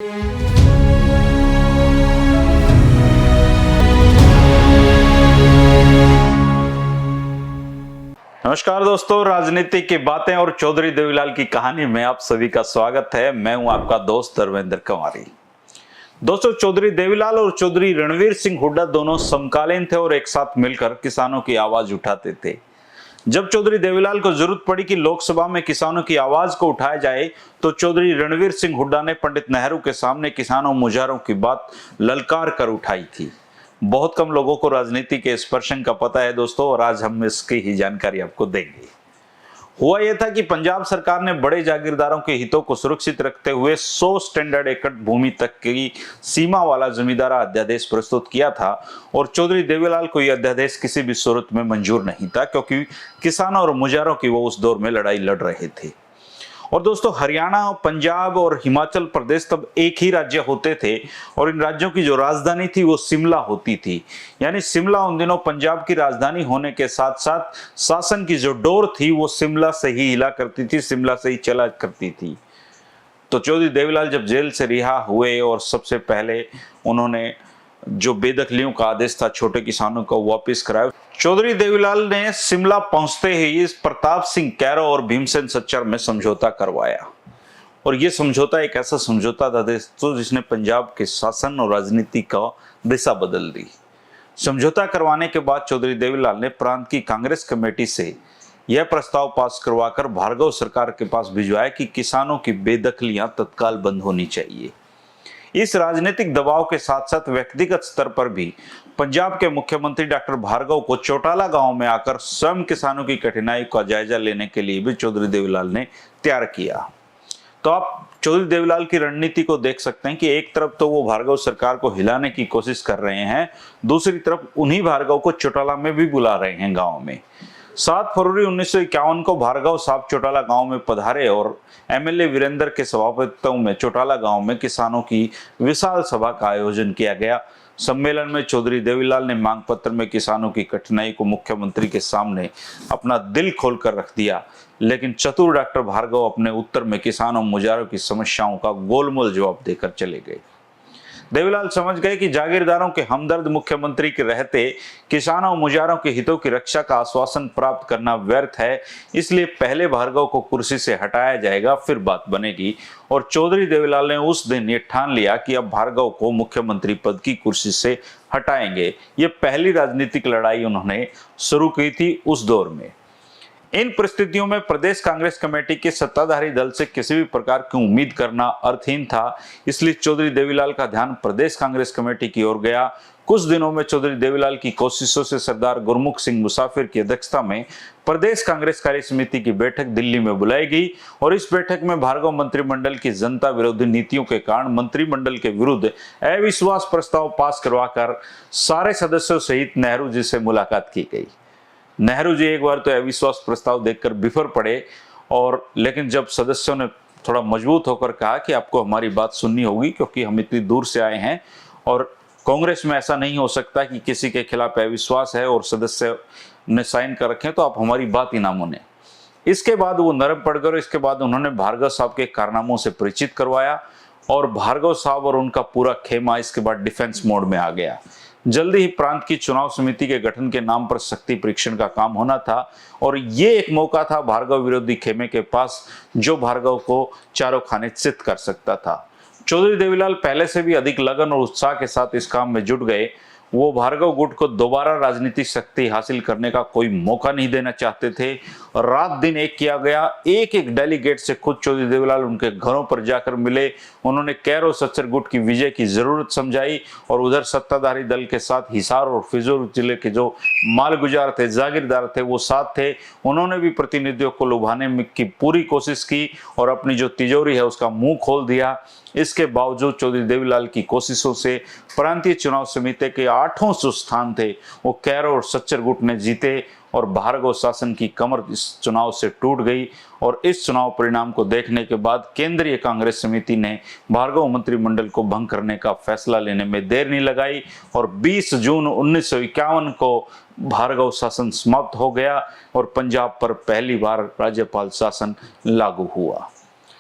नमस्कार दोस्तों, राजनीति की बातें और चौधरी देवीलाल की कहानी में आप सभी का स्वागत है। मैं हूं आपका दोस्त धर्मेंद्र कुमारी। दोस्तों, चौधरी देवीलाल और चौधरी रणवीर सिंह हुड्डा दोनों समकालीन थे और एक साथ मिलकर किसानों की आवाज उठाते थे। जब चौधरी देवीलाल को जरूरत पड़ी कि लोकसभा में किसानों की आवाज को उठाया जाए, तो चौधरी रणवीर सिंह हुड्डा ने पंडित नेहरू के सामने किसानों मुजाहिरों की बात ललकार कर उठाई थी। बहुत कम लोगों को राजनीति के इस प्रश्न का पता है दोस्तों, और आज हम इसकी ही जानकारी आपको देंगे। हुआ यह था कि पंजाब सरकार ने बड़े जागीरदारों के हितों को सुरक्षित रखते हुए 100 स्टैंडर्ड एकड़ भूमि तक की सीमा वाला जमींदारा अध्यादेश प्रस्तुत किया था, और चौधरी देवीलाल को यह अध्यादेश किसी भी सूरत में मंजूर नहीं था, क्योंकि किसानों और मुजाहिरों की वो उस दौर में लड़ाई लड़ रहे थे। और दोस्तों, हरियाणा, पंजाब और हिमाचल प्रदेश तब एक ही राज्य होते थे, और इन राज्यों की जो राजधानी थी वो शिमला होती थी। यानी शिमला उन दिनों पंजाब की राजधानी होने के साथ साथ शासन की जो डोर थी वो शिमला से ही हिला करती थी, शिमला से ही चला करती थी। तो चौधरी देवीलाल जब जेल से रिहा हुए और सबसे पहले उन्होंने जो बेदखलियों का आदेश था छोटे किसानों को वापस कराया, चौधरी देवीलाल ने शिमला पहुंचते ही इस प्रताप सिंह कैरो और भीमसेन सच्चर में समझौता करवाया। और यह समझौता एक ऐसा समझौता था दोस्तों जिसने पंजाब के शासन और राजनीति का दिशा बदल दी। समझौता करवाने के बाद चौधरी देवीलाल ने प्रांत की कांग्रेस कमेटी से यह प्रस्ताव पास करवाकर भार्गव सरकार के पास भिजवाया कि किसानों की बेदखलियां तत्काल बंद होनी चाहिए। इस राजनीतिक दबाव के साथ साथ व्यक्तिगत स्तर पर भी पंजाब के मुख्यमंत्री डॉक्टर भार्गव को चौटाला गांव में आकर स्वयं किसानों की कठिनाई का जायजा लेने के लिए भी चौधरी देवीलाल ने तैयार किया। तो आप चौधरी देवीलाल की रणनीति को देख सकते हैं कि एक तरफ तो वो भार्गव सरकार को हिलाने की कोशिश कर रहे हैं, दूसरी तरफ उन्हीं भार्गव को चौटाला में भी बुला रहे हैं गाँव में। 7 फरवरी 1951 को भार्गव साहब चौटाला गांव में पधारे और एमएलए वीरेंद्र के सभापतित्व में चौटाला गांव में किसानों की विशाल सभा का आयोजन किया गया। सम्मेलन में चौधरी देवीलाल ने मांग पत्र में किसानों की कठिनाई को मुख्यमंत्री के सामने अपना दिल खोलकर रख दिया, लेकिन चतुर डॉक्टर भार्गव अपने उत्तर में किसानों मुजाहिरों की समस्याओं का गोलमोल जवाब देकर चले गए। देवीलाल समझ गए कि जागीरदारों के हमदर्द मुख्यमंत्री के रहते किसानों मुजाहिरों के हितों की रक्षा का आश्वासन प्राप्त करना व्यर्थ है, इसलिए पहले भार्गव को कुर्सी से हटाया जाएगा, फिर बात बनेगी। और चौधरी देवीलाल ने उस दिन ये ठान लिया कि अब भार्गव को मुख्यमंत्री पद की कुर्सी से हटाएंगे। ये पहली राजनीतिक लड़ाई उन्होंने शुरू की थी उस दौर में। इन परिस्थितियों में प्रदेश कांग्रेस कमेटी के सत्ताधारी दल से किसी भी प्रकार की उम्मीद करना अर्थहीन था, इसलिए चौधरी देवीलाल का ध्यान प्रदेश कांग्रेस कमेटी की ओर गया। कुछ दिनों में चौधरी देवीलाल की कोशिशों से सरदार गुरमुख सिंह मुसाफिर की अध्यक्षता में प्रदेश कांग्रेस कार्य समिति की बैठक दिल्ली में बुलाई गई, और इस बैठक में भार्गव मंत्रिमंडल की जनता विरोधी नीतियों के कारण मंत्रिमंडल के विरुद्ध अविश्वास प्रस्ताव पास करवाकर सारे सदस्यों सहित नेहरू जी से मुलाकात की गई। नेहरू जी एक बार तो अविश्वास प्रस्ताव देखकर बिफर पड़े, और लेकिन जब सदस्यों ने थोड़ा मजबूत होकर कहा कि आपको हमारी बात सुननी होगी, क्योंकि हम इतनी दूर से आए हैं और कांग्रेस में ऐसा नहीं हो सकता कि किसी के खिलाफ अविश्वास है और सदस्य ने साइन कर रखे, तो आप हमारी बात ही ना माने। इसके बाद वो नरम पड़ गए। इसके बाद उन्होंने भार्गव साहब के कारनामों से परिचित करवाया, और भार्गव साहब और उनका पूरा खेमा इसके बाद डिफेंस मोड में आ गया। जल्दी ही प्रांत की चुनाव समिति के गठन के नाम पर शक्ति परीक्षण का काम होना था, और ये एक मौका था भार्गव विरोधी खेमे के पास जो भार्गव को चारों खाने चित कर सकता था। चौधरी देवीलाल पहले से भी अधिक लगन और उत्साह के साथ इस काम में जुट गए। वो भार्गव गुट को दोबारा राजनीतिक शक्ति हासिल करने का कोई मौका नहीं देना चाहते थे। रात दिन एक किया गया। एक एक डेलीगेट से खुद चौधरी देवीलाल उनके घरों पर जाकर मिले। उन्होंने कैरो सच्चर गुट की विजय की जरूरत समझाई, और उधर सत्ताधारी दल के साथ हिसार और फिजूर जिले के जो मालगुजार थे, जागीरदार थे, वो साथ थे। उन्होंने भी प्रतिनिधियों को लुभाने की पूरी कोशिश की और अपनी जो तिजोरी है उसका मुंह खोल दिया। इसके बावजूद चौधरी देवीलाल की कोशिशों से प्रांतीय चुनाव समिति के 8 जो स्थान थे वो कैरो और सच्चर गुट ने जीते, और भार्गव शासन की कमर इस चुनाव से टूट गई। और इस चुनाव परिणाम को देखने के बाद केंद्रीय कांग्रेस समिति ने भार्गव मंत्रिमंडल को भंग करने का फैसला लेने में देर नहीं लगाई, और 20 जून 1951 को भार्गव शासन समाप्त हो गया और पंजाब पर पहली बार राज्यपाल शासन लागू हुआ।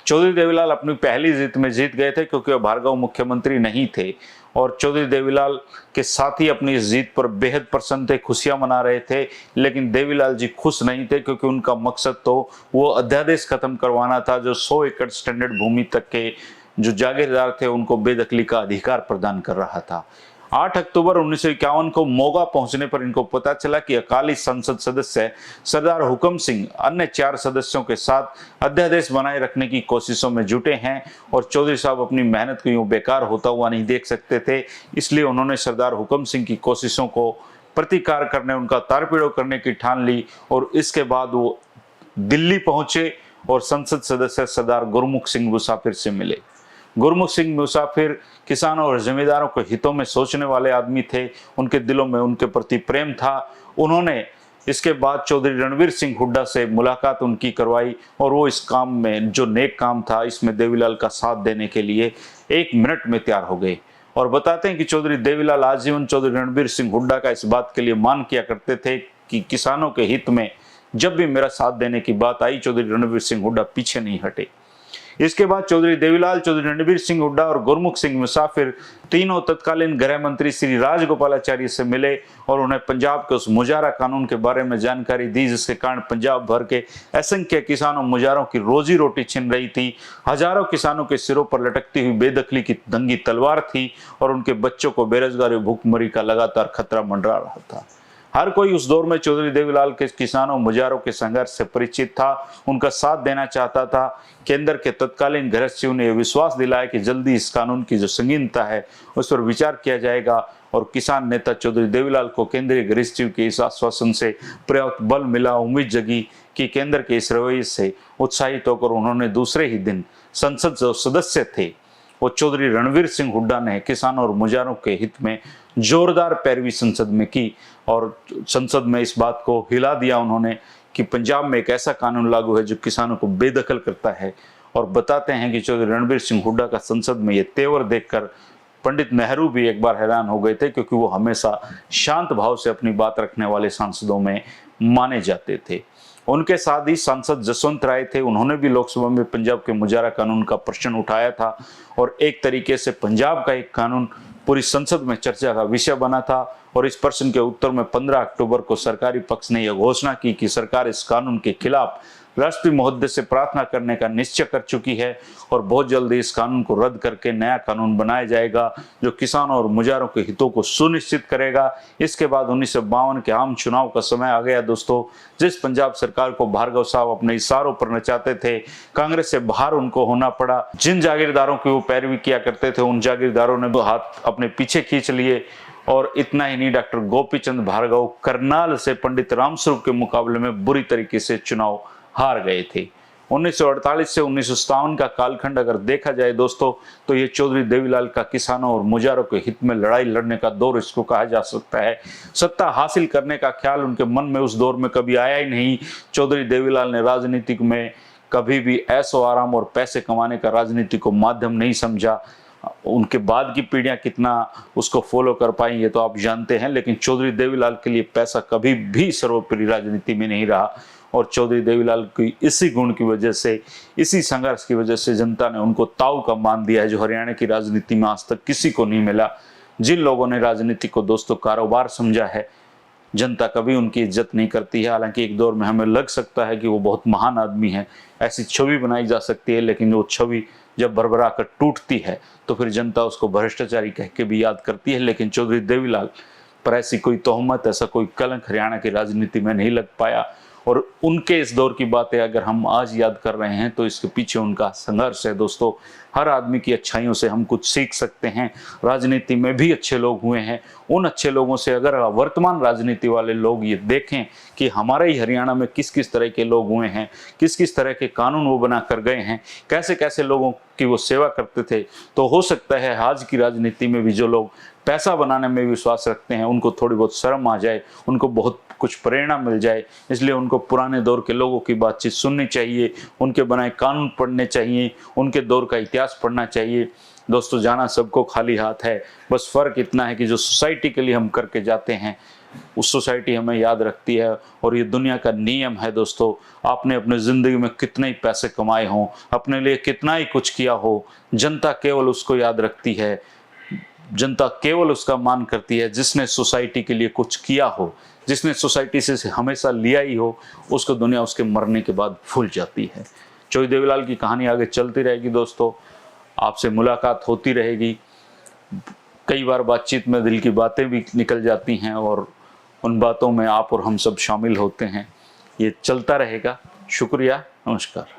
चौधरी देवीलाल अपनी पहली जीत में जीत गए थे क्योंकि वो भार्गव मुख्यमंत्री नहीं थे और चौधरी देवीलाल के साथी अपनी इस जीत पर बेहद प्रसन्न थे, खुशियां मना रहे थे। लेकिन देवीलाल जी खुश नहीं थे क्योंकि उनका मकसद तो वो अध्यादेश खत्म करवाना था जो 100 एकड़ स्टैंडर्ड भूमि तक के जो जागीरदार थे उनको बेदखली का अधिकार प्रदान कर रहा था। 8 अक्टूबर 1951 को मोगा पहुंचने पर इनको पता चला कि अकाली संसद सदस्य सरदार हुकम सिंह अन्य 4 सदस्यों के साथ अध्यादेश बनाए रखने की कोशिशों में जुटे हैं और चौधरी साहब अपनी मेहनत को यूं बेकार होता हुआ नहीं देख सकते थे। इसलिए उन्होंने सरदार हुकम सिंह की कोशिशों को प्रतिकार करने, उनका तारपीड़ो करने की ठान ली और इसके बाद वो दिल्ली पहुंचे और संसद सदस्य सरदार गुरमुख सिंह मुसाफिर से मिले। गुरमुख सिंह मुसाफिर किसानों और जमींदारों के हितों में सोचने वाले आदमी थे, उनके दिलों में उनके प्रति प्रेम था। उन्होंने इसके बाद चौधरी रणवीर सिंह हुड्डा से मुलाकात उनकी करवाई और वो इस काम में, जो नेक काम था, इसमें देवीलाल का साथ देने के लिए 1 मिनट में तैयार हो गए। और बताते हैं कि चौधरी देवीलाल आजीवन चौधरी रणवीर सिंह हुड्डा का इस बात के लिए मान किया करते थे कि किसानों के हित में जब भी मेरा साथ देने की बात आई, चौधरी रणवीर सिंह हुड्डा पीछे नहीं हटे। इसके बाद चौधरी देवीलाल, चौधरी रणवीर सिंह हुड्डा और गुरमुख सिंह मुसाफिर तीनों तत्कालीन गृह मंत्री श्री राजगोपालाचारी से मिले और उन्हें पंजाब के उस मुजारा कानून के बारे में जानकारी दी जिसके कारण पंजाब भर के असंख्य किसानों मुजारों की रोजी रोटी छिन रही थी। हजारों किसानों के सिरों पर लटकती हुई बेदखली की नंगी तलवार थी और उनके बच्चों को बेरोजगारी और भूखमरी का लगातार खतरा मंडरा रहा था। हर कोई उस दौर में चौधरी देवीलाल के किसानों मुजारों के संघर्ष से परिचित था, उनका साथ देना चाहता था। केंद्र के तत्कालीन गृहसचिव ने यह विश्वास दिलाया कि जल्दी इस कानून की जो संगीनता है उस पर विचार किया जाएगा और किसान नेता चौधरी देवीलाल को केंद्रीय गृहसचिव के इस आश्वासन से पर्याप्त बल मिला। उम्मीद जगी कि केंद्र के इस रवैये से उत्साहित होकर उन्होंने दूसरे ही दिन संसद जो सदस्य थे वो चौधरी रणवीर सिंह हुड्डा ने किसानों और मुजारों के हित में जोरदार पैरवी संसद में की और संसद में इस बात को हिला दिया उन्होंने कि पंजाब में एक ऐसा कानून लागू है जो किसानों को बेदखल करता है। और बताते हैं कि चौधरी रणवीर सिंह हुड्डा का संसद में ये तेवर देखकर पंडित नेहरू भी एक बार हैरान हो गए थे क्योंकि वो हमेशा शांत भाव से अपनी बात रखने वाले सांसदों में माने जाते थे। उनके साथ ही सांसद जसवंत राय थे, उन्होंने भी लोकसभा में पंजाब के मुजारा कानून का प्रश्न उठाया था और एक तरीके से पंजाब का एक कानून पूरी संसद में चर्चा का विषय बना था। और इस प्रश्न के उत्तर में 15 अक्टूबर को सरकारी पक्ष ने यह घोषणा की कि सरकार इस कानून के खिलाफ राष्ट्रीय महोदय से प्रार्थना करने का निश्चय कर चुकी है और बहुत जल्दी इस कानून को रद्द करके नया कानून बनाया जाएगा जो किसानों और मुजारों के हितों को सुनिश्चित करेगा। इसके बाद 1952 के आम चुनाव का समय आ गया दोस्तों, जिस पंजाब सरकार को भार्गव साहब अपने इशारों पर नचाते थे, कांग्रेस से बाहर उनको होना पड़ा। जिन जागीरदारों की वो पैरवी किया करते थे उन जागीरदारों ने हाथ अपने पीछे खींच लिए। और इतना ही नहीं, डॉक्टर गोपीचंद भार्गव करनाल से पंडित रामस्वरूप के मुकाबले में बुरी तरीके से चुनाव हार गए थे। 1948 से 1957 का कालखंड अगर देखा जाए दोस्तों तो ये चौधरी देवीलाल का किसानों और मुजारों के हित में लड़ाई लड़ने का दौर इसको कहा जा सकता है। सत्ता हासिल करने का ख्याल उनके मन में उस दौर में कभी आया ही नहीं। चौधरी देवीलाल ने राजनीति में कभी भी ऐशो आराम और पैसे कमाने का राजनीति को माध्यम नहीं समझा। उनके बाद की पीढ़ियां कितना उसको फॉलो कर पाई ये तो आप जानते हैं, लेकिन चौधरी देवीलाल के लिए पैसा कभी भी सर्वोपरि राजनीति में नहीं रहा। और चौधरी देवीलाल की इसी गुण की वजह से, इसी संघर्ष की वजह से जनता ने उनको ताऊ का मान दिया है जो हरियाणा की राजनीति में आज तक किसी को नहीं मिला। जिन लोगों ने राजनीति को दोस्तों कारोबार समझा है, जनता कभी उनकी इज्जत नहीं करती है। हालांकि एक दौर में हमें लग सकता है कि वो बहुत महान आदमी है, ऐसी छवि बनाई जा सकती है, लेकिन वो छवि जब भरभरा कर टूटती है तो फिर जनता उसको भ्रष्टाचारी कह के भी याद करती है। लेकिन चौधरी देवीलाल पर ऐसी कोई तोहमत, ऐसा कोई कलंक हरियाणा की राजनीति में नहीं लग पाया। और उनके इस दौर की बातें अगर हम आज याद कर रहे हैं तो इसके पीछे उनका संघर्ष है दोस्तों। हर आदमी की अच्छाइयों से हम कुछ सीख सकते हैं। राजनीति में भी अच्छे लोग हुए हैं, उन अच्छे लोगों से अगर वर्तमान राजनीति वाले लोग ये देखें कि हमारे ही हरियाणा में किस किस तरह के लोग हुए हैं, किस किस तरह के कानून वो बना कर गए हैं, कैसे कैसे लोगों की वो सेवा करते थे, तो हो सकता है आज की राजनीति में भी जो लोग पैसा बनाने में विश्वास रखते हैं उनको थोड़ी बहुत शर्म आ जाए, उनको बहुत कुछ प्रेरणा मिल जाए। इसलिए उनको पुराने दौर के लोगों की बातचीत सुननी चाहिए, उनके बनाए कानून पढ़ने चाहिए, उनके दौर का इतिहास पढ़ना चाहिए। दोस्तों, जाना सबको खाली हाथ है, बस फर्क इतना है कि जो सोसाइटी के लिए हम करके जाते हैं उस सोसाइटी हमें याद रखती है। और ये दुनिया का नियम है दोस्तों, आपने अपने ज़िंदगी में कितने ही पैसे कमाए हों, अपने लिए कितना ही कुछ किया हो, जनता केवल उसको याद रखती है, जनता केवल उसका मान करती है जिसने सोसाइटी के लिए कुछ किया हो, जिसने सोसाइटी से हमेशा लिया ही हो, उसको दुनिया उसके मरने के बाद भूल जाती है। चौधरी देवीलाल की कहानी आगे चलती रहेगी दोस्तों, आपसे मुलाकात होती रहेगी। कई बार बातचीत में दिल की बातें भी निकल जाती हैं और उन बातों में आप और हम सब शामिल होते हैं। ये चलता रहेगा। शुक्रिया, नमस्कार।